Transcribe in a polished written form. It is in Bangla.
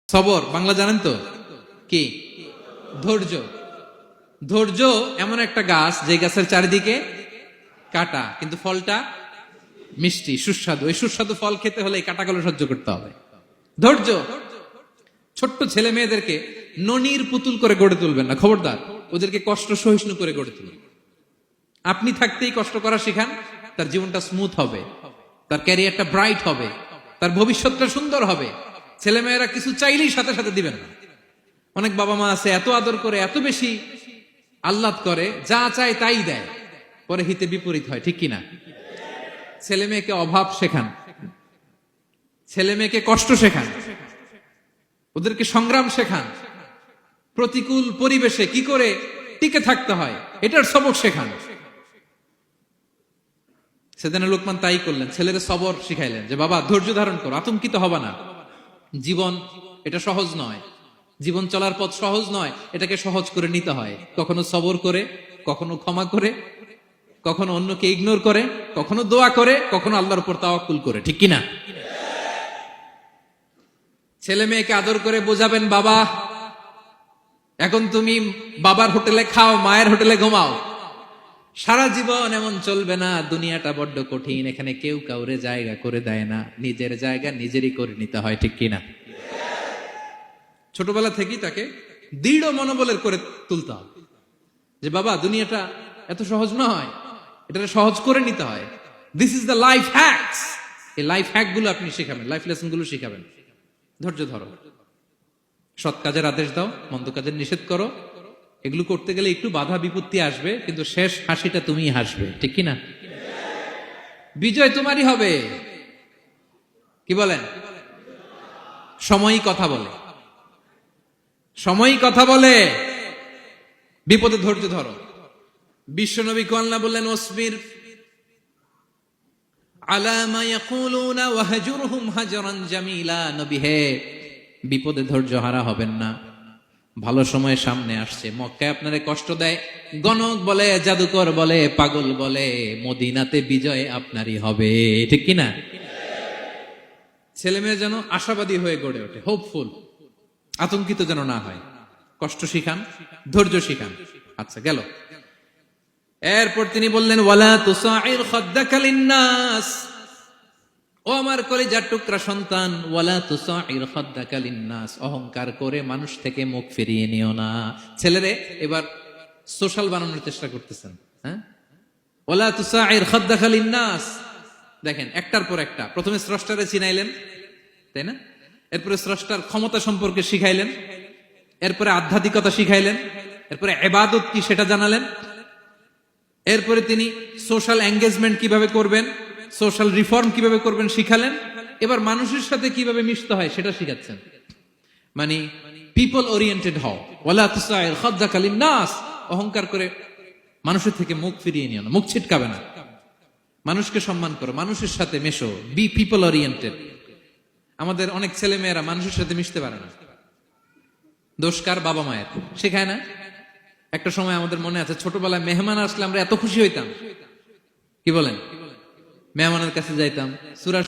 সবর বাংলা জানেন তো কি? ধৈর্য। ধৈর্য এমন একটা গাছ যে গাছের চারিদিকে কাটা, কিন্তু ফলটা মিষ্টি সুস্বাদু। এই সুস্বাদু ফল খেতে হলে এই কাটাগুলো সহ্য করতে হবে। ধৈর্য। ছোট্ট ছেলে মেয়েদেরকে ননির পুতুল করে গড়ে তুলবেন না, খবরদার। ওদেরকে কষ্ট সহিষ্ণু করে গড়ে তুলবেন। আপনি থাকতেই কষ্ট করা শিখান, তার জীবনটা স্মুথ হবে, তার ক্যারিয়ারটা ব্রাইট হবে, তার ভবিষ্যৎটা সুন্দর হবে। ছেলেমেয়েরা কিছু চাইলেই সাথে সাথে দিবেন না। অনেক বাবা মা আছে এত আদর করে, এত বেশি আহ্লাদ করে, যা চায় তাই দেয়, পরে হিতে বিপরীত হয়, ঠিক কিনা? ছেলে মেয়েকে অভাব শেখান, ছেলে মেয়েকে কষ্ট শেখান, ওদেরকে সংগ্রাম শেখান, প্রতিকূল পরিবেশে কি করে টিকে থাকতে হয় এটার সবক শেখান। সেদিন লোকমান তাই করলেন, ছেলের সবর শিখাইলেন যে বাবা ধৈর্য ধারণ করো, আতঙ্কিত হবা না। জীবন এটা সহজ নয়, জীবন চলার পথ সহজ নয়, এটাকে সহজ করে নিতে হয়। কখনো সবর করে, কখনো ক্ষমা করে, কখনো অন্যকে ইগনোর করে, কখনো দোয়া করে, কখনো আল্লাহর উপর তাওয়াক্কুল করে, ঠিক কিনা? ছেলে মেয়েকে আদর করে বোঝাবেন, বাবা এখন তুমি বাবার হোটেলে খাও, মায়ের হোটেলে ঘুমাও। সারা জীবন এমন চলবে না, দুনিয়াটা বড্ড কঠিন, এখানে কেউ কাউরে জায়গা করে দেয় না, নিজের জায়গা নিজেরই করে নিতে হয়, ঠিক কিনা? ছোটবেলা থেকেই তাকে দৃঢ় মনোবলের করে তুলতে হবে যে বাবা দুনিয়াটা এত সহজ নয়, এটা সহজ করে নিতে হয়। This is the life hacks. এই লাইফ হ্যাক গুলো আপনি শিখাবেন, লাইফ লেসন গুলো শিখাবেন। ধৈর্য ধরো, সৎ কাজের আদেশ দাও, মন্দ কাজের নিষেধ করো। এগুলো করতে গেলে একটু বাধা বিপত্তি আসবে, কিন্তু শেষ হাসিটা তুমিই হাসবে, ঠিক কিনা? বিজয় তোমারই হবে। কি বলেন? সময়ই কথা বলে, সময়ই কথা বলে। বিপদে ধৈর্য ধরো। বিশ্বনবী আল্লাহ বললেন, ওয়াসবির আলা মা ইয়াকুলুনা ওয়াহজুরহুম হাজরান জামিলা। নবী হে, বিপদে ধৈর্য হারা হবেন না। ভালো সময় সামনে আসছে, মক্কায় আপনারে কষ্ট দেয়, গণক বলে, জাদুকর বলে, পাগল বলে, মদিনাতে বিজয় আপনারই হবে, ঠিক কিনা? ছেলে মেয়ে যেন আশাবাদী হয়ে গড়ে ওঠে, হোপফুল, আতঙ্কিত যেন না হয়। কষ্ট শিখান, ধৈর্য শিখান। আচ্ছা গেল। এরপর তিনি বললেন, ওয়ালা তুসাইর খাদ্দাকা লিন্নাস। ও আমার কলিজার টুকরা সন্তান, ওয়ালা তুসাইর খাদ্দাকা লিন্নাস, অহংকার করে মানুষ থেকে মুখ ফিরিয়ে নিও না। ছেলেরে এবার সোশ্যাল বানানোর চেষ্টা করতেছেন, হ্যাঁ? ওয়ালা তুসাইর খাদ্দাকা লিন্নাস। দেখেন একটার পর একটা, প্রথমে স্রষ্টারে চিনাইলেন, তাই না? এরপরে স্রষ্টার ক্ষমতা সম্পর্কে শিখাইলেন, এরপরে আধ্যাত্মিকতা শিখাইলেন, এরপরে ইবাদত কি সেটা জানালেন, এরপরে তিনি সোশ্যাল এঙ্গেজমেন্ট কিভাবে করবেন, সোশ্যাল রিফর্ম কিভাবে করবেন শিখালেন। এবার মানুষের সাথে কিভাবে মিশতে হয় সেটা শিখাচ্ছেন। মানে পিপল ওরিয়েন্টেড হও। ওয়ালা তুসাইর খাদ্দাকা লিন্নাস, অহংকার করে মানুষের থেকে মুখ ফিরিয়ে নিও না, মুখ ছিটকাবে না। মানুষকে সম্মান করো, মানুষের সাথে মেশো, বি পিপল ওরিয়েন্টেড। আমাদের অনেক ছেলে মেয়েরা মানুষের সাথে মিশতে পারে না। দোষ কার? বাবা মায়ের, শেখায় না। একটা সময় আমাদের মনে আছে, ছোটবেলায় মেহমান আসলে আমরা এত খুশি হইতাম, কি বলেন? মেহমানের কাছে যাইতাম, সূরা